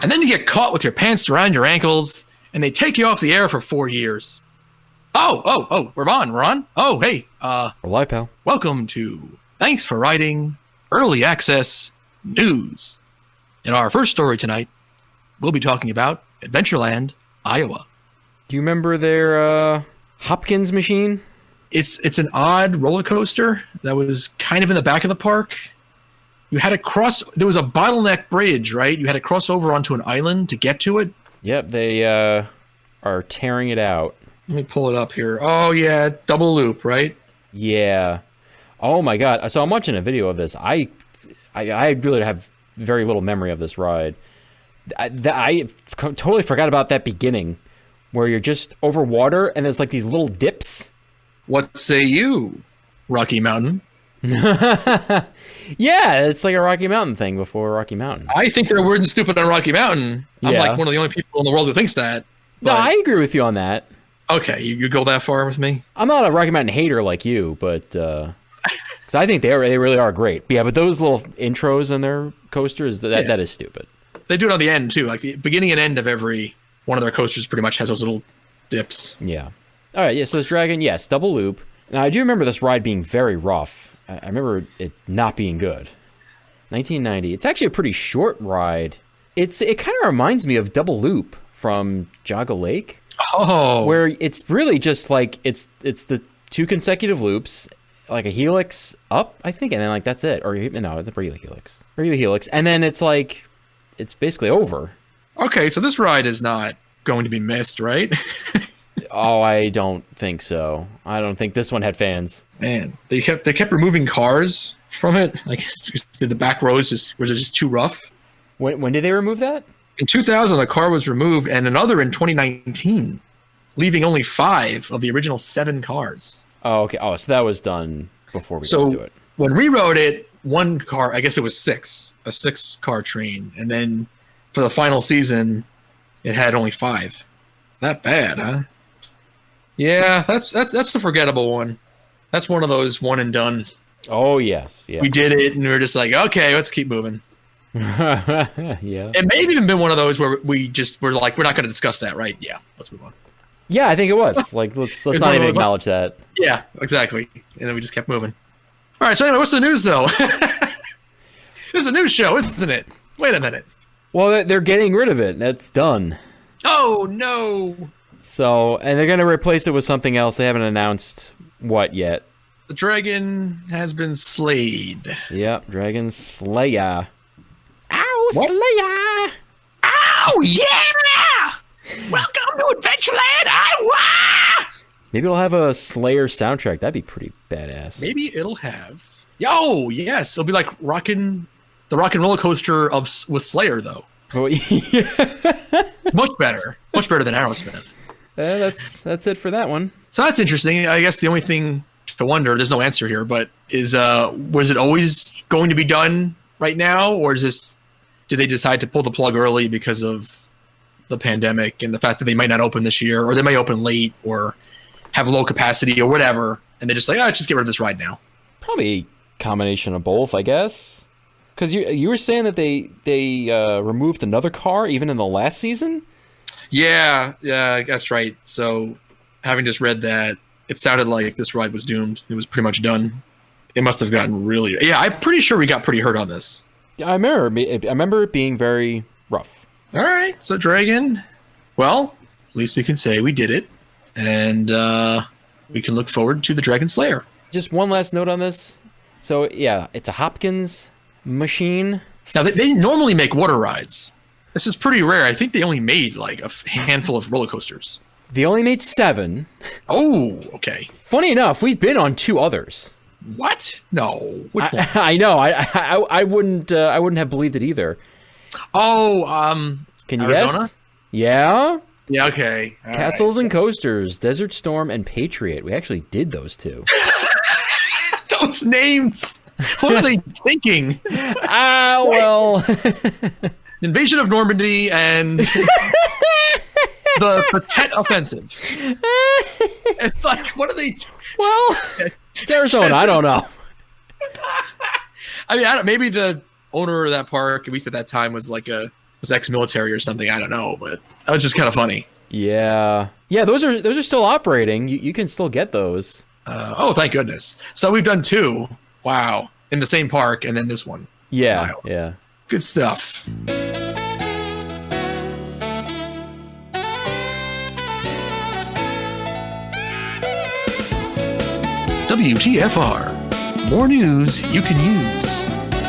And then you get caught with your pants around your ankles, and they take you off the air for 4 years. Oh, we're on. Oh, hey, We're live, pal. welcome to Thanks for Riding Early Access News. In our first story tonight, we'll be talking about Adventureland, Iowa. Do you remember their Hopkins machine? It's an odd roller coaster that was kind of in the back of the park. You had to cross, there was a bottleneck bridge, right? You had to cross over onto an island to get to it. Yep, they are tearing it out. Let me pull it up here. Oh, yeah, double loop, right? Yeah. Oh my god. So I'm watching a video of this. I really have very little memory of this ride. I totally forgot about that beginning where you're just over water and there's like these little dips. What say you, Rocky Mountain? Yeah, it's like a Rocky Mountain thing before Rocky Mountain. I think they're weird and stupid on Rocky Mountain. I'm like one of the only people in the world who thinks that. No, I agree with you on that. Okay, you go that far with me? I'm not a Rocky Mountain hater like you, but because I think they really are great. Yeah, but those little intros in their coasters, that is stupid. They do it on the end too. Like the beginning and end of every one of their coasters pretty much has those little dips. Yeah. All right. Yeah. So this Dragon, yes, double loop. Now I do remember this ride being very rough. I remember it not being good. 1990. It's actually a pretty short ride. It kind of reminds me of Double Loop from Jogga Lake. Oh. Where it's really just like it's the two consecutive loops, like a helix up, I think, and then like that's it. Or no, it's a regular helix, and then it's like it's basically over. Okay, so this ride is not going to be missed, right? Oh, I don't think so. I don't think this one had fans. Man, they kept removing cars from it. Like the back rows were just too rough. When did they remove that? In 2000, a car was removed, and another in 2019, leaving only 5 of the original 7 cars. Oh, okay. Oh, so that was done before we got to it. When we rode it, one car, I guess it was 6, a 6-car train, and then for the final season, it had only 5. That bad, huh? Yeah, that's a forgettable one. That's one of those one and done. Oh yes. We did it, and we were just like, okay, let's keep moving. Yeah. It may have even been one of those where we just were like, we're not going to discuss that, right? Yeah, let's move on. Yeah, I think it was. Like, let's not even acknowledge that. Yeah, exactly. And then we just kept moving. All right, so anyway, what's the news, though? This is a news show, isn't it? Wait a minute. Well, they're getting rid of it. That's done. Oh, no. So, and they're going to replace it with something else. They haven't announced what yet. The dragon has been slayed. Yep, Dragon Slayer. Ow, what? Slayer! Ow, yeah! Welcome to Adventureland, Iowa! Maybe it'll have a Slayer soundtrack. That'd be pretty badass. Maybe it'll have. Oh, yes. It'll be like the rock and roller coaster with Slayer, though. Oh, yeah. Much better than Aerosmith. That's it for that one. So that's interesting. I guess the only thing to wonder, there's no answer here, but is was it always going to be done right now, or did they decide to pull the plug early because of the pandemic and the fact that they might not open this year, or they may open late, or have low capacity, or whatever, and they're just like, let's just get rid of this ride now? Probably a combination of both, I guess. Because you were saying that they removed another car even in the last season? Yeah, that's right. So having just read that, it sounded like this ride was doomed. It was pretty much done. It must have gotten really... Yeah, I'm pretty sure we got pretty hurt on this. I remember it being very rough. All right, so Dragon. Well, at least we can say we did it. And we can look forward to the Dragon Slayer. Just one last note on this. So, yeah, it's a Hopkins machine. Now, they normally make water rides. This is pretty rare. I think they only made like a handful of roller coasters. They only made 7. Oh, okay. Funny enough, we've been on 2 others. What? No. Which one? I know. I wouldn't have believed it either. Oh, can you Arizona? guess? Yeah. Yeah. Okay. All Castles and Coasters, Desert Storm, and Patriot. We actually did those 2. Those names. What are they thinking? Well. Invasion of Normandy and the Tet Offensive. It's like, what are they? Well, it's Arizona. I don't know. I mean, maybe the owner of that park, at least at that time, was like a was ex-military or something. I don't know, but that was just kind of funny. Yeah. Those are still operating. You can still get those. Oh, thank goodness. So we've done 2. Wow, in the same park, and then this one. Yeah, wow. Yeah. Good stuff. WTFR. More news you can use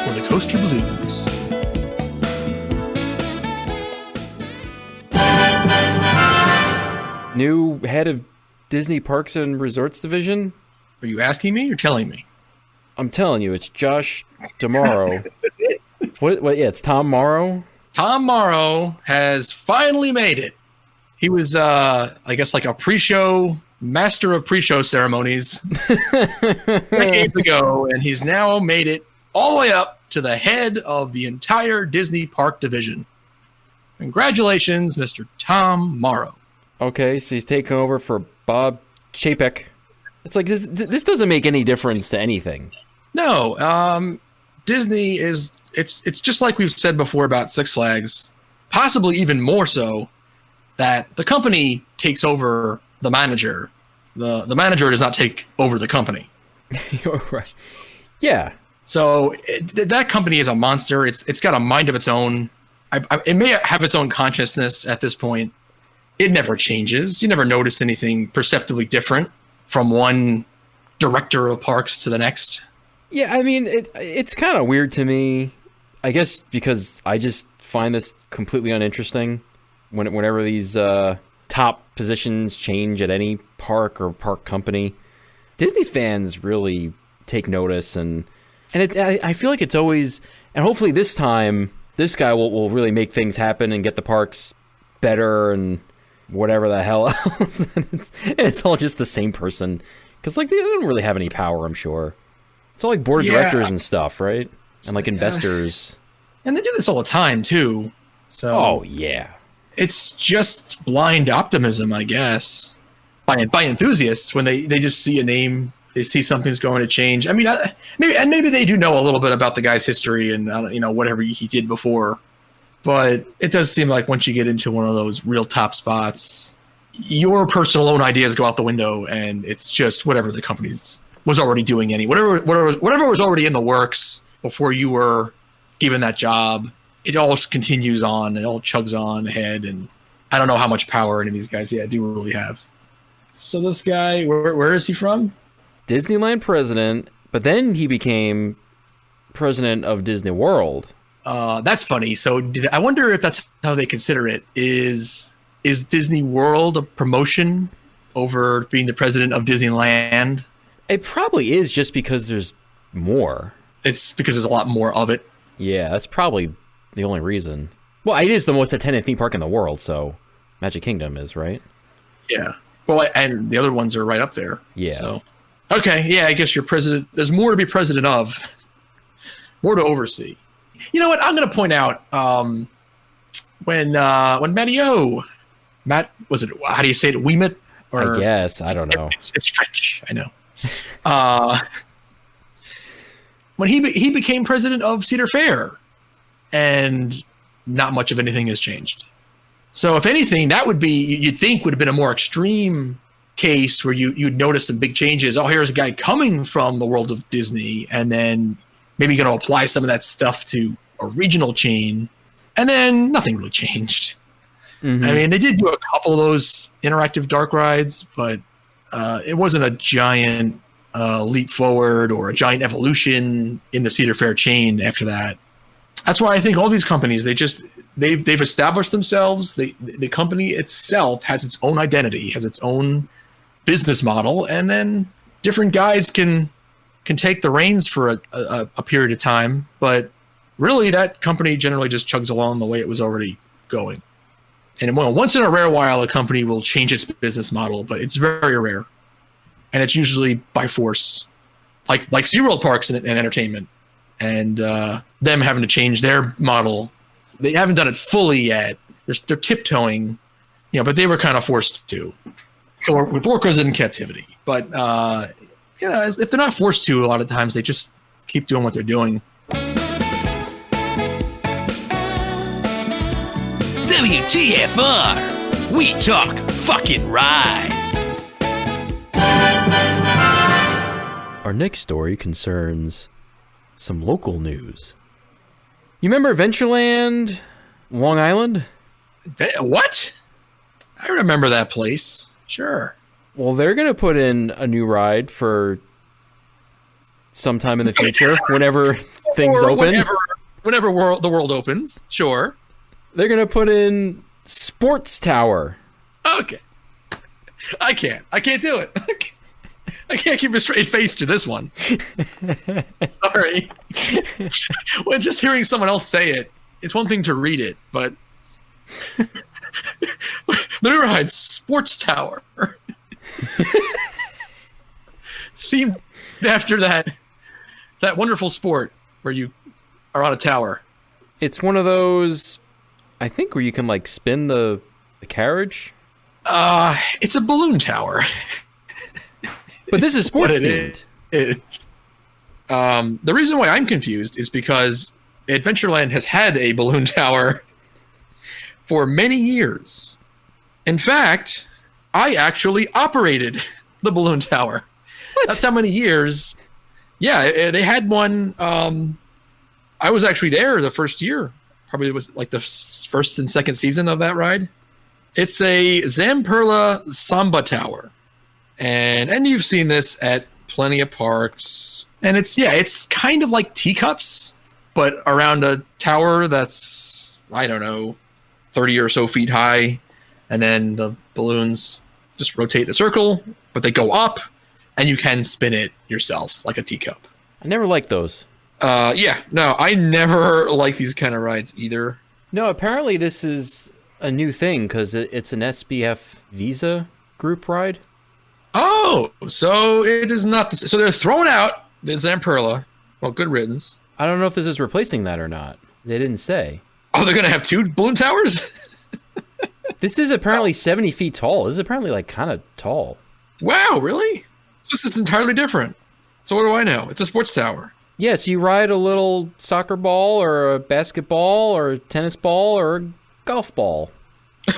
for the Coaster Blues. New head of Disney Parks and Resorts Division? Are you asking me or telling me? I'm telling you, it's Josh D'Amaro. That's it. What? Yeah, it's Tom Morrow. Tom Morrow has finally made it. He was, I guess, like a pre-show master of pre-show ceremonies decades ago, and he's now made it all the way up to the head of the entire Disney Park division. Congratulations, Mr. Tom Morrow. Okay, so he's taking over for Bob Chapek. It's like this doesn't make any difference to anything. No, Disney is it's just like we've said before about Six Flags, possibly even more so, that the company takes over the manager. The manager does not take over the company. Right. Yeah. So that company is a monster. It's got a mind of its own. It may have its own consciousness at this point. It never changes. You never notice anything perceptibly different from one director of parks to the next. Yeah, I mean, it's kind of weird to me, I guess, because I just find this completely uninteresting whenever these top positions change at any park or park company. Disney fans really take notice, and I feel like it's always, and hopefully this time, this guy will really make things happen and get the parks better and whatever the hell else. And it's all just the same person, because like they don't really have any power, I'm sure. It's all like board of directors and stuff, right? And like investors. And they do this all the time too. So oh yeah, it's just blind optimism, I guess, by enthusiasts when they just see a name, they see something's going to change. I mean, maybe they do know a little bit about the guy's history and whatever he did before. But it does seem like once you get into one of those real top spots, your personal own ideas go out the window, and it's just whatever the company's was already doing whatever was already in the works before you were given that job. It all continues on. It all chugs on ahead, and I don't know how much power any of these guys do really have. So this guy, where is he from? Disneyland president, but then he became president of Disney World. That's funny. So I wonder if that's how they consider it. Is Disney World a promotion over being the president of Disneyland? It probably is, just because there's more. It's because there's a lot more of it. Yeah, that's probably the only reason. Well, it is the most attended theme park in the world, so Magic Kingdom is, right? Yeah. Well, and the other ones are right up there. Yeah. So, okay, yeah, I guess you're president. There's more to be president of. More to oversee. You know what? I'm going to point out when Matt, was it, how do you say it? Ouimet? I guess. I don't know. It's French. I know. When he became president of Cedar Fair, and not much of anything has changed. So if anything, that would be, you'd think, would have been a more extreme case where you'd notice some big changes. Oh, here's a guy coming from the world of Disney, and then maybe going to apply some of that stuff to a regional chain, and then nothing really changed. Mm-hmm. I mean, they did do a couple of those interactive dark rides, but it wasn't a giant leap forward or a giant evolution in the Cedar Fair chain after that. That's why I think all these companies, they've established themselves. The company itself has its own identity, has its own business model, and then different guys can take the reins for a period of time. But really, that company generally just chugs along the way it was already going. And once in a rare while, a company will change its business model, but it's very rare. And it's usually by force, like SeaWorld Parks and Entertainment, and them having to change their model. They haven't done it fully yet. They're tiptoeing, but they were kind of forced to. So with Orcas in captivity. But, if they're not forced to, a lot of times they just keep doing what they're doing. WTFR. We talk fucking rides. Our next story concerns some local news. You remember Adventureland, Long Island? What? I remember that place. Sure. Well, they're going to put in a new ride for sometime in the future, whenever things open. Whenever the world opens, sure. They're going to put in Sports Tower. Okay. I can't do it. I can't keep a straight face to this one. Sorry. When just hearing someone else say it, it's one thing to read it, but the new ride, Sports Tower. Themed after that wonderful sport where you are on a tower. It's one of those, I think, where you can like spin the carriage. It's a balloon tower. But this is sports themed. The reason why I'm confused is because Adventureland has had a balloon tower for many years. In fact, I actually operated the balloon tower. What? That's how many years. Yeah, they had one. I was actually there the first year. Probably was like the first and second season of that ride. It's a Zamperla Samba Tower. And you've seen this at plenty of parks. And it's kind of like teacups, but around a tower that's, I don't know, 30 or so feet high. And then the balloons just rotate the circle, but they go up, and you can spin it yourself like a teacup. I never liked those. No, I never like these kind of rides either. No, apparently this is a new thing because it's an SBF Visa group ride. Oh, so it is not. So they're throwing out the Zamperla. Well, good riddance. I don't know if this is replacing that or not. They didn't say. Oh, they're going to have two balloon towers? This is apparently 70 feet tall. This is apparently like kind of tall. Wow, really? So this is entirely different. So what do I know? It's a sports tower. Yeah, so you ride a little soccer ball or a basketball or a tennis ball or a golf ball.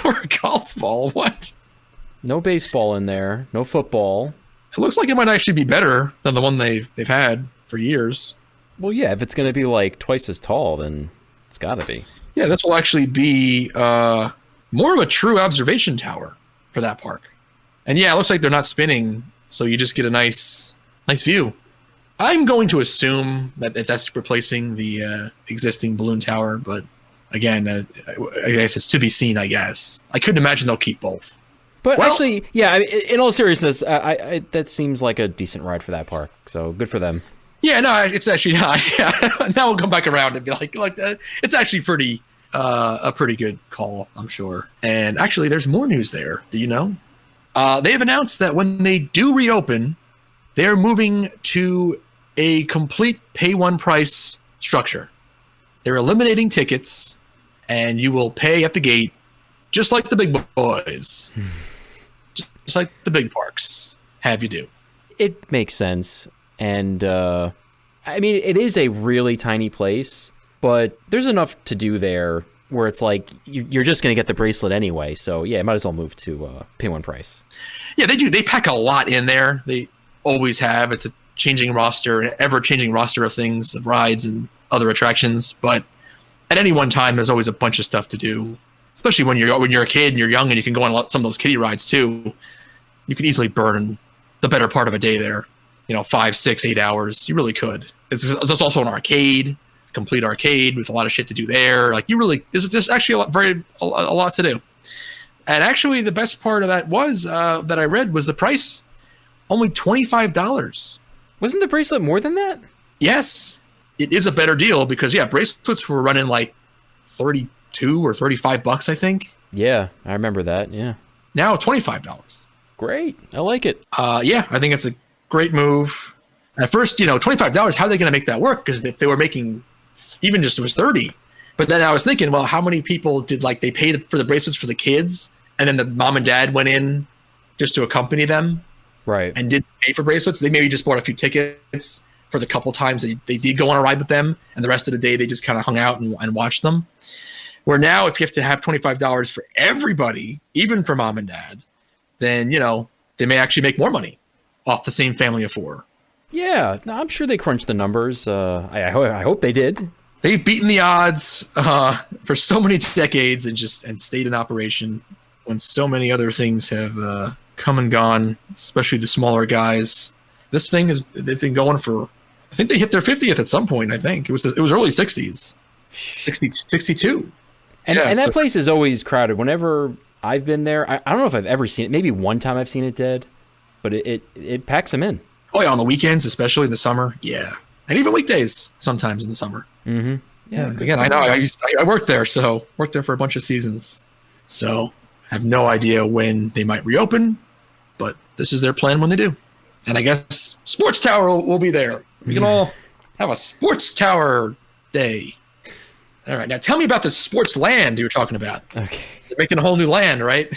Or a golf ball? What? No baseball in there. No football. It looks like it might actually be better than the one they've had for years. Well, yeah, if it's going to be like twice as tall, then it's got to be. Yeah, this will actually be more of a true observation tower for that park. And yeah, it looks like they're not spinning, so you just get a nice view. I'm going to assume that that's replacing the existing balloon tower, but again, I guess it's to be seen, I guess. I couldn't imagine they'll keep both. But actually, yeah, I mean, in all seriousness, I that seems like a decent ride for that park, so good for them. Yeah, no, it's actually not. Yeah. Now we'll come back around and be like it's actually a pretty good call, I'm sure. And actually, there's more news there. Do you know? They have announced that when they do reopen, they are moving to a complete pay one price structure. They're eliminating tickets, and you will pay at the gate, just like the big boys, just like the big parks have you do. It makes sense, and I mean, it is a really tiny place, but there's enough to do there where it's like you're just going to get the bracelet anyway. So yeah, might as well move to pay one price. Yeah, they do. They pack a lot in there. They always have. It's a changing roster, an ever-changing roster of things, of rides and other attractions. But at any one time, there's always a bunch of stuff to do. Especially when you're a kid and you're young and you can go on some of those kiddie rides too. You could easily burn the better part of a day there. 5, 6, 8 hours. You really could. There's also an arcade, complete arcade with a lot of shit to do there. Like there's actually a lot to do. And actually, the best part of that was that I read was the price, only $25. Wasn't the bracelet more than that? Yes, it is a better deal because bracelets were running like $32 or $35, I think. Yeah, I remember that. Yeah. Now $25. Great, I like it. Yeah, I think it's a great move. At first, $25. How are they going to make that work? Because if they were making even just it was $30. But then I was thinking, well, how many people did they paid for the bracelets for the kids, and then the mom and dad went in just to accompany them, right? And didn't pay for bracelets. They maybe just bought a few tickets for the couple times they did go on a ride with them, and the rest of the day they just kind of hung out and watched them. Where now, if you have to have $25 for everybody, even for mom and dad, then, they may actually make more money off the same family of 4. Yeah, no, I'm sure they crunched the numbers. I hope they did. They've beaten the odds for so many decades and stayed in operation when so many other things have come and gone, especially the smaller guys. This thing they've been going for, I think they hit their 50th at some point. I think it was early 60s, 62. And that place is always crowded. Whenever I've been there, I don't know if I've ever seen it. Maybe one time I've seen it dead, but it packs them in. Oh yeah, on the weekends, especially in the summer. Yeah, and even weekdays sometimes in the summer. Mm-hmm. Yeah. Again, I know I worked there, for a bunch of seasons, so I have no idea when they might reopen, but this is their plan when they do. And I guess Sports Tower will be there. We can all have a Sports Tower day. All right, now tell me about the Sports Land you were talking about. Okay. So they're making a whole new land, right?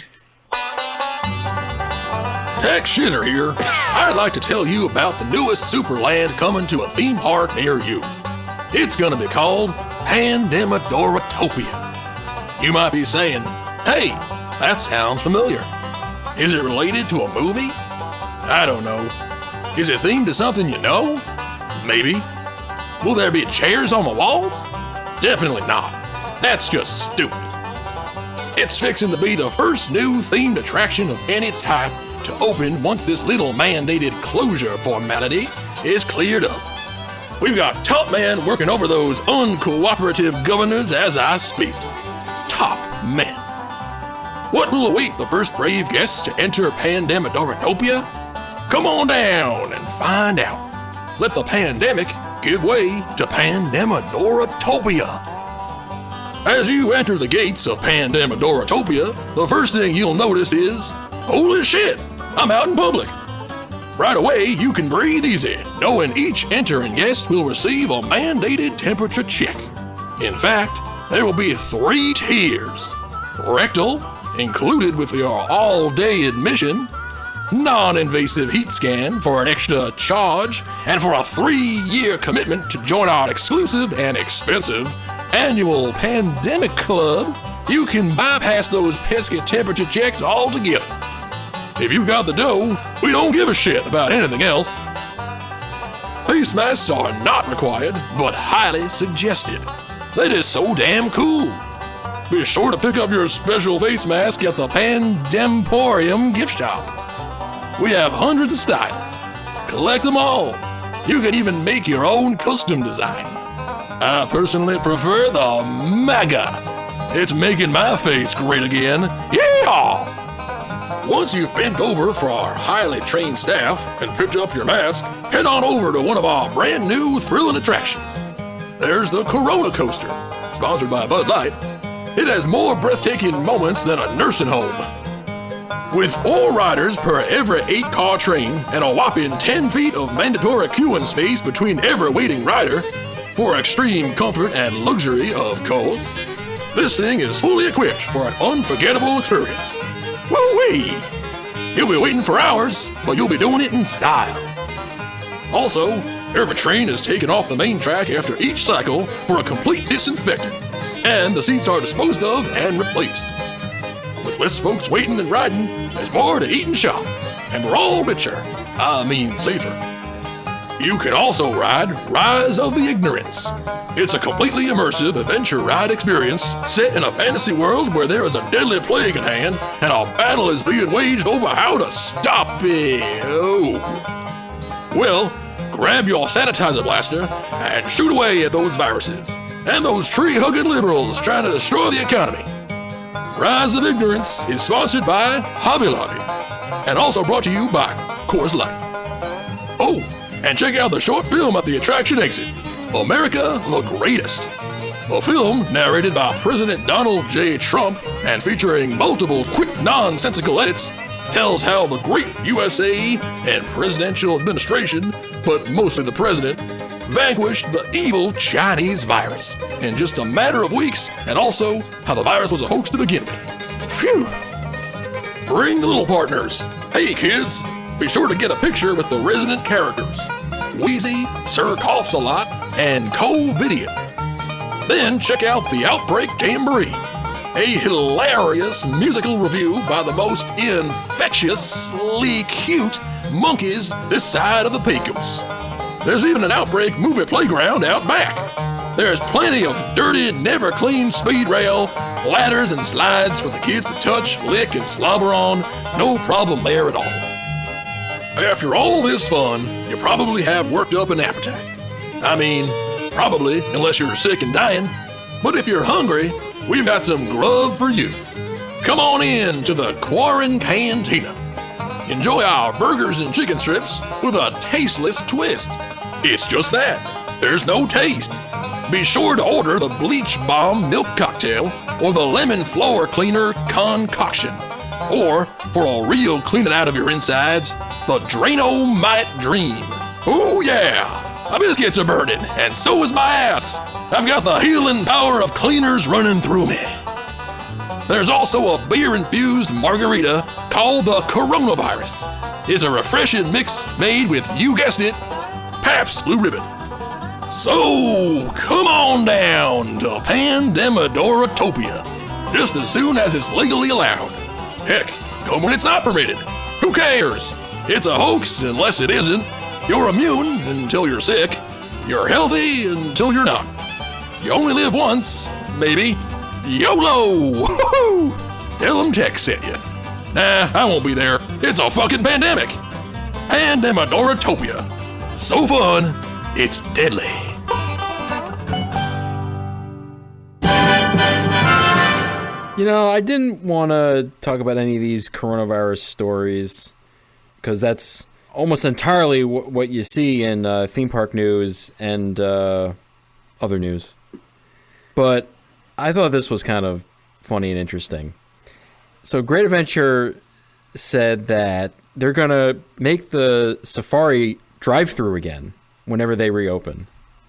Tex Shitter here. I'd like to tell you about the newest super land coming to a theme park near you. It's going to be called Pandemodoratopia. You might be saying, hey, that sounds familiar. Is it related to a movie? I don't know. Is it themed to something you know? Maybe. Will there be chairs on the walls? Definitely not. That's just stupid. It's fixing to be the first new themed attraction of any type to open once this little mandated closure formality is cleared up. We've got top man working over those uncooperative governors as I speak. Top man. What will await the first brave guests to enter Pandemodoratopia? Come on down and find out. Let the pandemic give way to Pandemodoratopia. As you enter the gates of Pandemodoratopia, the first thing you'll notice is, holy shit, I'm out in public. Right away, you can breathe easy, knowing each entering guest will receive a mandated temperature check. In fact, there will be 3 tiers. Rectal, included with your all-day admission, non-invasive heat scan for an extra charge, and for a 3-year commitment to join our exclusive and expensive annual Pandemic Club, you can bypass those pesky temperature checks altogether. If you got the dough, we don't give a shit about anything else. Face masks are not required, but highly suggested. That is so damn cool. Be sure to pick up your special face mask at the Pandemporium gift shop. We have hundreds of styles. Collect them all. You can even make your own custom design. I personally prefer the MAGA. It's making my face great again. Yeah! Once you've bent over for our highly trained staff and picked up your mask, head on over to one of our brand new thrilling attractions. There's the Corona Coaster, sponsored by Bud Light. It has more breathtaking moments than a nursing home. With 4 riders per every 8-car train and a whopping 10 feet of mandatory queuing space between every waiting rider, for extreme comfort and luxury, of course, this thing is fully equipped for an unforgettable experience. Woo-wee! You'll be waiting for hours, but you'll be doing it in style. Also, every train is taken off the main track after each cycle for a complete disinfectant, and the seats are disposed of and replaced. With less folks waiting and riding, there's more to eat and shop, and we're all richer. I mean safer. You can also ride Rise of the Ignorance. It's a completely immersive adventure ride experience set in a fantasy world where there is a deadly plague at hand and a battle is being waged over how to stop it. Oh. Well, grab your sanitizer blaster and shoot away at those viruses and those tree-hugging liberals trying to destroy the economy. Rise of Ignorance is sponsored by Hobby Lobby and also brought to you by Coors Light. Oh, and check out the short film at the attraction exit, America the Greatest. A film narrated by President Donald J. Trump and featuring multiple quick nonsensical edits tells how the great USA and presidential administration, but mostly the president, vanquished the evil Chinese virus in just a matter of weeks, and also how the virus was a hoax to begin with. Phew! Bring the little partners. Hey kids, be sure to get a picture with the resident characters, Wheezy, Sir Coughs a Lot, and Co Video. Then check out the Outbreak Jamboree, a hilarious musical review by the most infectiously cute monkeys this side of the Pecos. There's even an Outbreak movie playground out back. There's plenty of dirty, never clean speed rail, ladders and slides for the kids to touch, lick, and slobber on. No problem there at all. After all this fun, you probably have worked up an appetite. I mean, probably, unless you're sick and dying. But if you're hungry, we've got some grub for you. Come on in to the Quarren Cantina. Enjoy our burgers and chicken strips with a tasteless twist. It's just that. There's no taste. Be sure to order the Bleach Bomb Milk Cocktail or the Lemon Floor Cleaner Concoction. Or, for a real cleaning out of your insides, the Drainomite Dream. Oh yeah, my biscuits are burning, and so is my ass. I've got the healing power of cleaners running through me. There's also a beer-infused margarita called the Coronavirus. It's a refreshing mix made with, you guessed it, Pabst Blue Ribbon. So, come on down to Pandemidoratopia, just as soon as it's legally allowed. Heck, come when it's not permitted. Who cares? It's a hoax unless it isn't. You're immune until you're sick. You're healthy until you're not. You only live once, maybe. YOLO! Woohoo! Tell them Tex sent you. Nah, I won't be there. It's a fucking pandemic. Pandemidoratopia. So fun, it's deadly. You know, I didn't want to talk about any of these coronavirus stories because that's almost entirely what you see in theme park news and other news. But I thought this was kind of funny and interesting. So Great Adventure said that they're going to make the safari drive-through again whenever they reopen.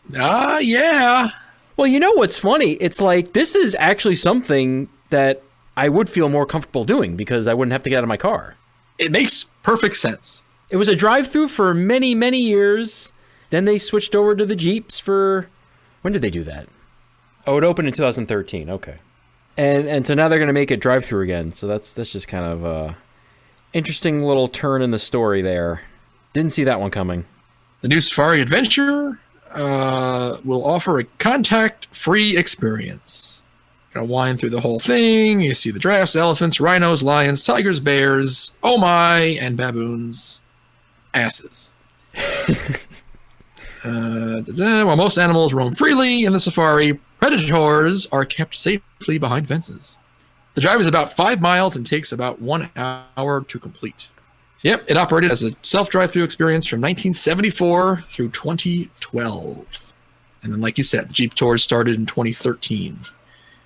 Yeah. Well, you know what's funny? It's like this is actually something that I would feel more comfortable doing because I wouldn't have to get out of my car. It makes perfect sense. It was a drive-through for many, many years. Then they switched over to the Jeeps for... When did they do that? Oh, it opened in 2013. Okay. And so now they're going to make it drive-through again. So that's just kind of a interesting little turn in the story there. Didn't see that one coming. The new Safari Adventure will offer a contact-free experience. You're going to wind through the whole thing. You see the giraffes, elephants, rhinos, lions, tigers, bears, oh my, and baboons' asses. While most animals roam freely in the safari, predators are kept safely behind fences. The drive is about 5 miles and takes about 1 hour to complete. Yep, it operated as a self-drive-through experience from 1974 through 2012. And then, like you said, the Jeep tours started in 2013.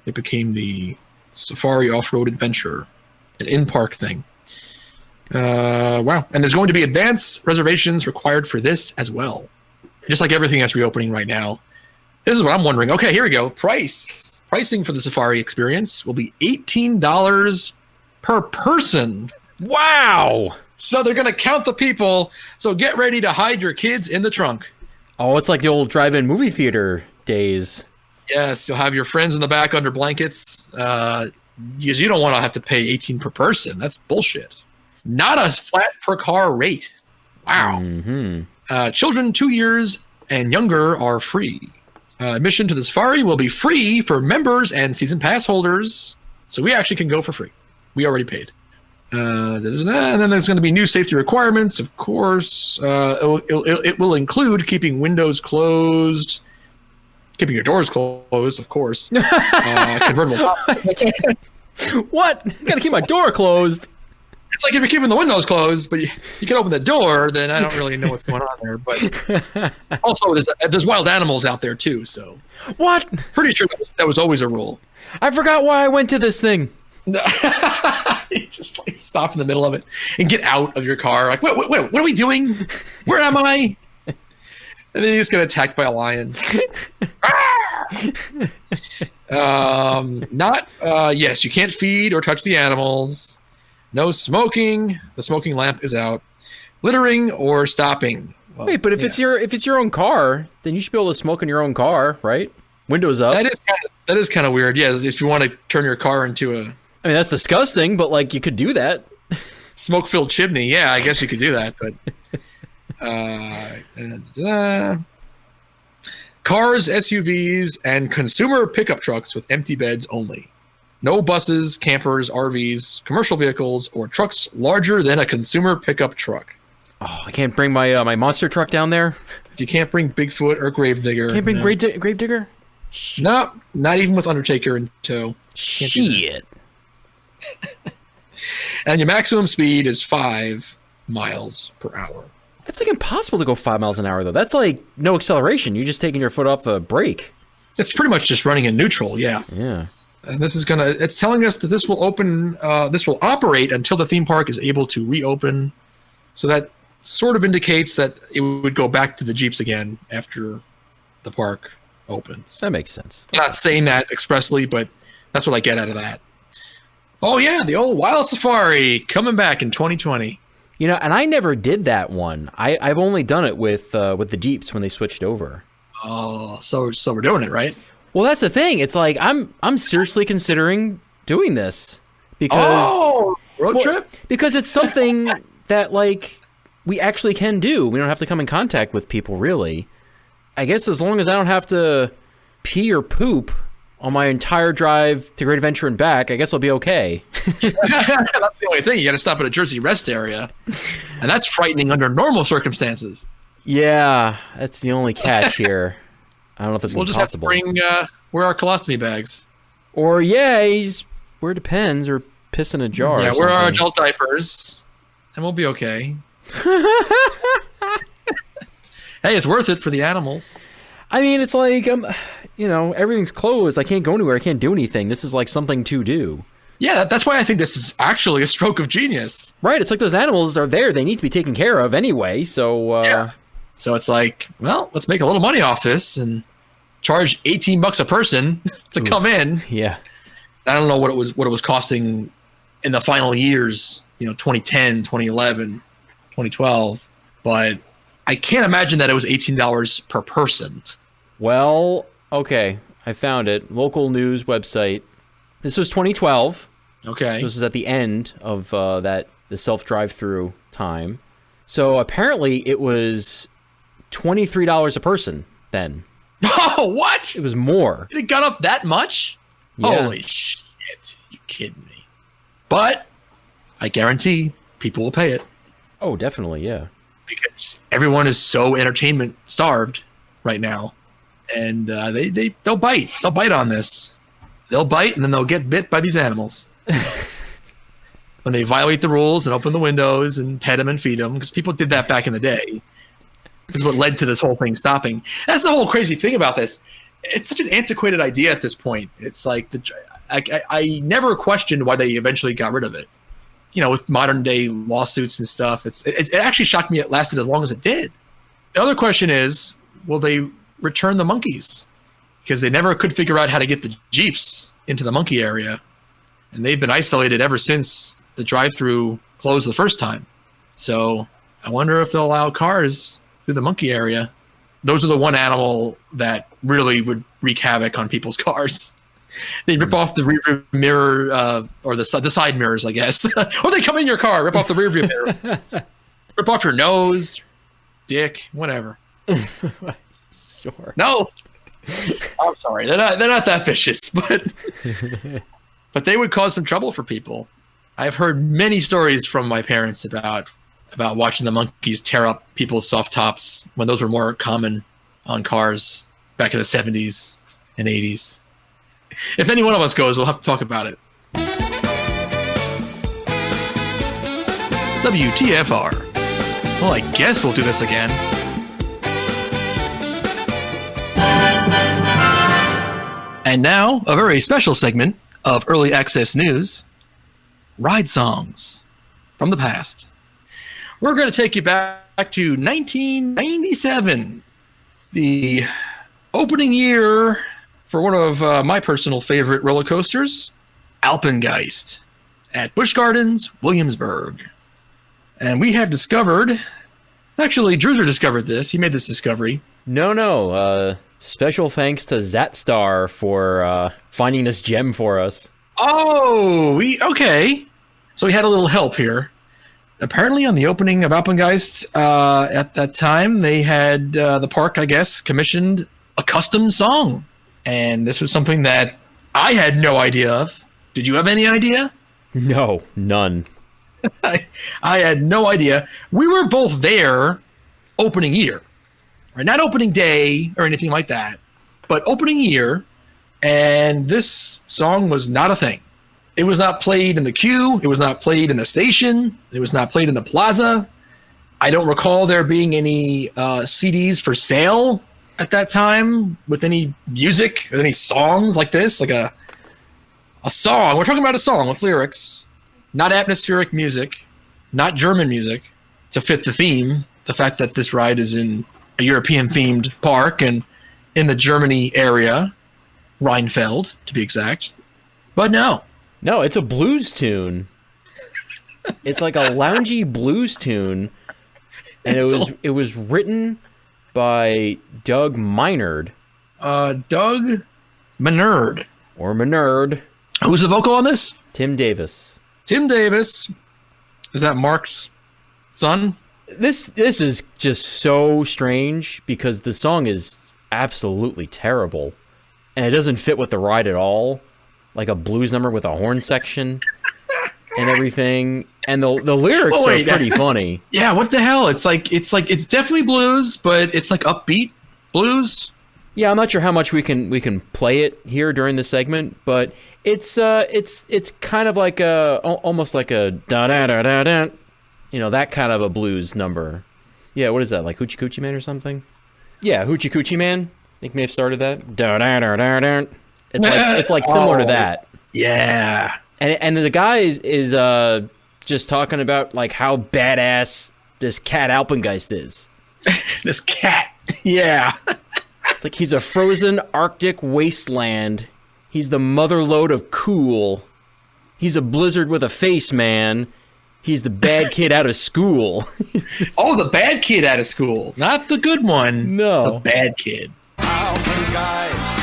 It became the Safari Off-Road Adventure, an in-park thing. Wow. And there's going to be advance reservations required for this as well. Just like everything that's reopening right now. This is what I'm wondering. Okay, here we go. Pricing for the Safari experience will be $18 per person. Wow! So they're going to count the people. So get ready to hide your kids in the trunk. Oh, it's like the old drive-in movie theater days. Yes, you'll have your friends in the back under blankets. Because you don't want to have to pay $18 per person. That's bullshit. Not a flat per car rate. Wow. Mm-hmm. Children 2 years and younger are free. Admission to the safari will be free for members and season pass holders. So we actually can go for free. We already paid. And then there's going to be new safety requirements, of course. It will include keeping windows closed, keeping your doors closed, of course. Convertible top. What? Got to keep my door closed. It's like if you're keeping the windows closed, but you can open the door, then I don't really know what's going on there. But also, there's wild animals out there, too. So what? Pretty sure that was always a rule. I forgot why I went to this thing. You just like stop in the middle of it and get out of your car. Like, wait, what are we doing? Where am I? And then you just get attacked by a lion. Yes, you can't feed or touch the animals. No smoking. The smoking lamp is out. Littering or stopping. Well, wait, but if it's your own car, then you should be able to smoke in your own car, right? Windows up. That is kind of weird. Yeah, if you want to turn your car into a... I mean, that's disgusting, but, like, you could do that. Smoke-filled chimney. Yeah, I guess you could do that, but... Cars, SUVs, and consumer pickup trucks with empty beds only. No buses, campers, RVs, commercial vehicles, or trucks larger than a consumer pickup truck. Oh, I can't bring my my monster truck down there. You can't bring Bigfoot or Gravedigger. Can't bring Gravedigger? No, not even with Undertaker in tow. Shit. And your maximum speed is 5 miles per hour. It's like impossible to go 5 miles an hour, though. That's like no acceleration. You're just taking your foot off the brake. It's pretty much just running in neutral, yeah. Yeah. And it's telling us that this will operate until the theme park is able to reopen. So that sort of indicates that it would go back to the Jeeps again after the park opens. That makes sense. I'm not saying that expressly, but that's what I get out of that. Oh yeah, the old Wild Safari coming back in 2020. You know, and I never did that one. I've only done it with the Jeeps when they switched over. Oh, so we're doing it, right? Well, that's the thing. It's like I'm seriously considering doing this because road trip? Because it's something that like we actually can do. We don't have to come in contact with people, really. I guess as long as I don't have to pee or poop on my entire drive to Great Adventure and back, I guess I'll be okay. That's the only thing. You got to stop at a Jersey rest area, and that's frightening under normal circumstances. Yeah, that's the only catch here. I don't know if it's we'll possible. We'll just have to wear our colostomy bags. Or, wear Depends, or piss in a jar. Yeah, wear our adult diapers, and we'll be okay. Hey, it's worth it for the animals. I mean, it's like, everything's closed. I can't go anywhere. I can't do anything. This is like something to do. Yeah, that's why I think this is actually a stroke of genius. Right. It's like those animals are there. They need to be taken care of anyway. So, yeah. So it's like, well, let's make a little money off this and charge $18 a person to come in. Yeah. I don't know what it was costing in the final years, 2010, 2011, 2012, but I can't imagine that it was $18 per person. Well, okay. I found it. Local news website. This was 2012. Okay. So this is at the end of the self-drive-through time. So apparently it was $23 a person then. Oh, what? It was more. It got up that much? Yeah. Holy shit. You kidding me? But I guarantee people will pay it. Oh, definitely, yeah. Because everyone is so entertainment starved right now. And they'll bite. They'll bite on this. They'll bite and then they'll get bit by these animals. When they violate the rules and open the windows and pet them and feed them. Because people did that back in the day. This is what led to this whole thing stopping. That's the whole crazy thing about this. It's such an antiquated idea at this point. It's like I never questioned why they eventually got rid of it. With modern day lawsuits and stuff, it actually shocked me it lasted as long as it did. The other question is, will they return the monkeys? Because they never could figure out how to get the Jeeps into the monkey area. And they've been isolated ever since the drive-through closed the first time. So I wonder if they'll allow cars through the monkey area. Those are the one animal that really would wreak havoc on people's cars. They rip off the rear mirror, or the side mirrors, I guess. Or they come in your car, rip off the rear view mirror. Rip off your nose, dick, whatever. Sure. No. I'm sorry. They're not that vicious, but they would cause some trouble for people. I've heard many stories from my parents about watching the monkeys tear up people's soft tops when those were more common on cars back in the 70s and 80s. If any one of us goes, we'll have to talk about it. WTFR. Well, I guess we'll do this again. And now, a very special segment of Early Access News, Ride Songs from the Past. We're going to take you back to 1997, the opening year for one of my personal favorite roller coasters, Alpengeist, at Busch Gardens, Williamsburg. And we have discovered, actually, Drewser discovered this. He made this discovery. No. Special thanks to Zatstar for finding this gem for us. Oh, okay. So we had a little help here. Apparently, on the opening of Alpengeist, at that time, they had the park, I guess, commissioned a custom song. And this was something that I had no idea of. Did you have any idea? No, none. I had no idea. We were both there opening year. Right? Not opening day or anything like that, but opening year. And this song was not a thing. It was not played in the queue. It was not played in the station. It was not played in the plaza. I don't recall there being any CDs for sale at that time with any music or any songs like this, like a song. We're talking about a song with lyrics, not atmospheric music, not German music to fit the theme. The fact that this ride is in a European-themed park and in the Germany area, Rheinfeld to be exact. But no, it's a blues tune. It's like a loungy blues tune, and it was written by Doug Minard. Doug Minard. Or Minard. Who's the vocal on this? Tim Davis. Tim Davis. Is that Mark's son? This is just so strange because the song is absolutely terrible. And it doesn't fit with the ride at all. Like a blues number with a horn section and everything. And the lyrics are pretty funny. Yeah, what the hell? It's definitely blues, but it's like upbeat blues. Yeah, I'm not sure how much we can play it here during the segment, but it's kind of like almost like a da da da da da, that kind of a blues number. Yeah, what is that, like Hoochie Coochie Man or something? Yeah, Hoochie Coochie Man. I think may have started that. Da da da da da. It's like similar to that. Yeah. And the guy is just talking about like how badass this cat Alpengeist is. This cat. Yeah. It's like he's a frozen Arctic wasteland. He's the motherlode of cool. He's a blizzard with a face, man. He's the bad kid out of school. Oh, the bad kid out of school. Not the good one. No. The bad kid. Alpengeist,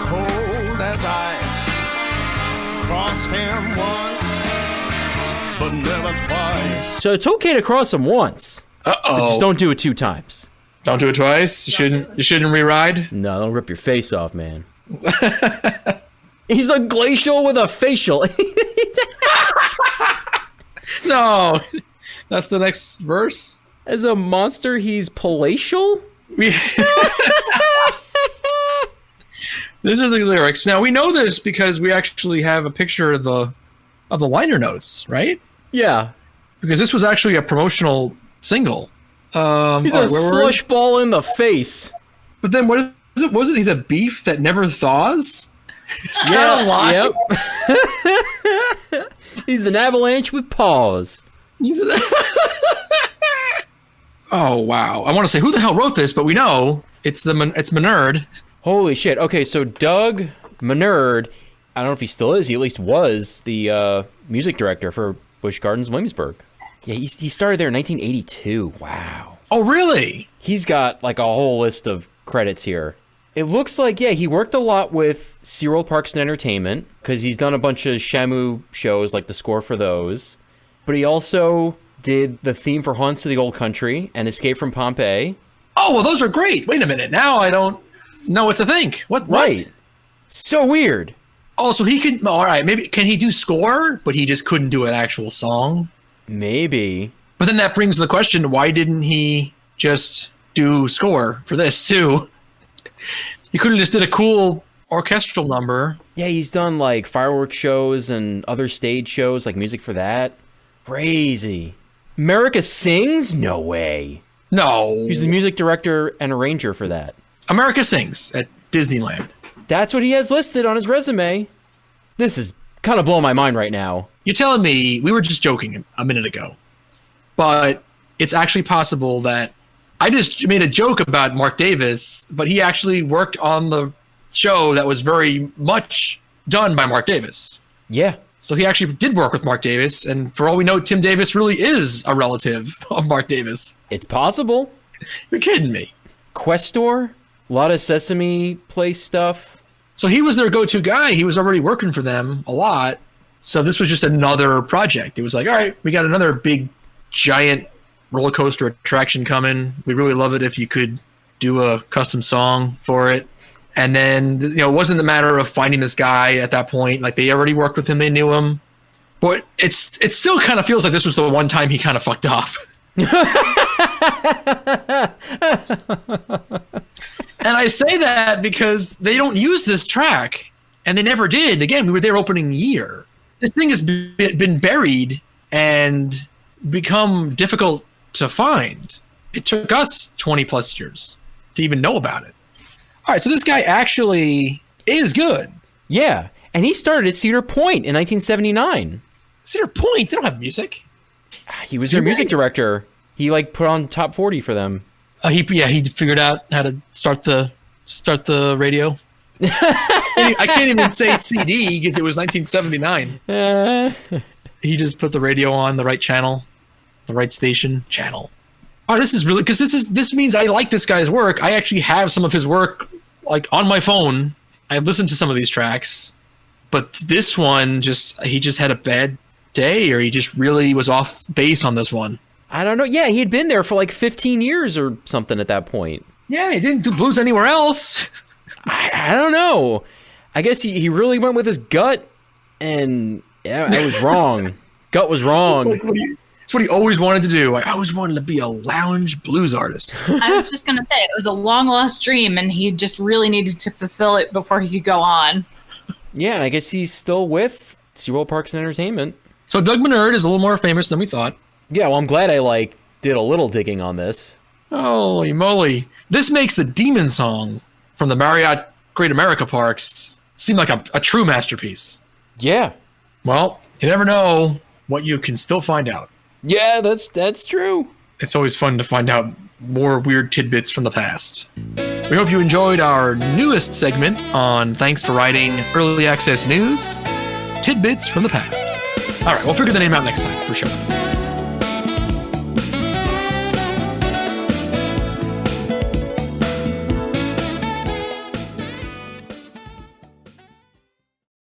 cold as ice. Cross him once, but never twice. So it's okay to cross him once. Uh-oh. But just don't do it 2 times. Don't do it twice? You shouldn't re-ride? No, don't rip your face off, man. He's a glacial with a facial. No. That's the next verse? As a monster, he's palatial? These are the lyrics. Now, we know this because we actually have a picture of the liner notes, right? Yeah. Because this was actually a promotional single. He's a slush ball in the face. But then what is it? Was it he's a beef that never thaws? Is that a lie? Yep. He's an avalanche with paws. Oh, wow. I want to say who the hell wrote this, but we know it's Minard. Holy shit. Okay, so Doug Minard, I don't know if he still is, he at least was the music director for Busch Gardens Williamsburg. Yeah, he started there in 1982. Wow. Oh, really? He's got like a whole list of credits here. It looks like, yeah, he worked a lot with SeaWorld Parks and Entertainment because he's done a bunch of Shamu shows, like the score for those. But he also did the theme for Haunts of the Old Country and Escape from Pompeii. Oh, well, those are great. Wait a minute. Now I don't know what to think. What? Right. So weird. Oh, so he could, all right, maybe, can he do score, but he just couldn't do an actual song? Maybe. But then that brings the question, why didn't he just do score for this too? He could have just did a cool orchestral number. Yeah, he's done like fireworks shows and other stage shows, like music for that. Crazy. America Sings? No way. No. He's the music director and arranger for that. America Sings at Disneyland. That's what he has listed on his resume. This is kind of blowing my mind right now. You're telling me, we were just joking a minute ago, but it's actually possible that I just made a joke about Mark Davis, but he actually worked on the show that was very much done by Mark Davis. Yeah. So he actually did work with Mark Davis, and for all we know, Tim Davis really is a relative of Mark Davis. It's possible. You're kidding me. Questor? A lot of Sesame Place stuff. So he was their go-to guy. He was already working for them a lot. So this was just another project. It was like, all right, we got another big, giant roller coaster attraction coming. We'd really love it if you could do a custom song for it. And then, it wasn't a matter of finding this guy at that point. Like, they already worked with him. They knew him. But it still kind of feels like this was the one time he kind of fucked up. And I say that because they don't use this track. And they never did. Again, we were there opening year. This thing has been buried and become difficult to find. It took us 20 plus years to even know about it. All right, so this guy actually is good. Yeah, and he started at Cedar Point in 1979. Cedar Point? They don't have music. He was their music director. He put on Top 40 for them. He figured out how to start the radio. I can't even say CD because it was 1979. He just put the radio on the right channel, the right channel. Oh, this is really, because this means I like this guy's work. I actually have some of his work on my phone. I listened to some of these tracks, but this one he just had a bad day, or he just really was off base on this one. I don't know. Yeah, he had been there for 15 years or something at that point. Yeah, he didn't do blues anywhere else. I don't know. I guess he really went with his gut, and yeah, I was wrong. Gut was wrong. It's what he always wanted to do. I always wanted to be a lounge blues artist. I was just going to say, it was a long lost dream, and he just really needed to fulfill it before he could go on. Yeah, and I guess he's still with SeaWorld Parks and Entertainment. So Doug Menard is a little more famous than we thought. Yeah, well, I'm glad I did a little digging on this. Holy moly. This makes the Demon Song from the Marriott Great America Parks seem like a true masterpiece. Yeah. Well, you never know what you can still find out. Yeah, that's true. It's always fun to find out more weird tidbits from the past. We hope you enjoyed our newest segment on Thanks for Writing Early Access News, Tidbits from the Past. All right, we'll figure the name out next time, for sure.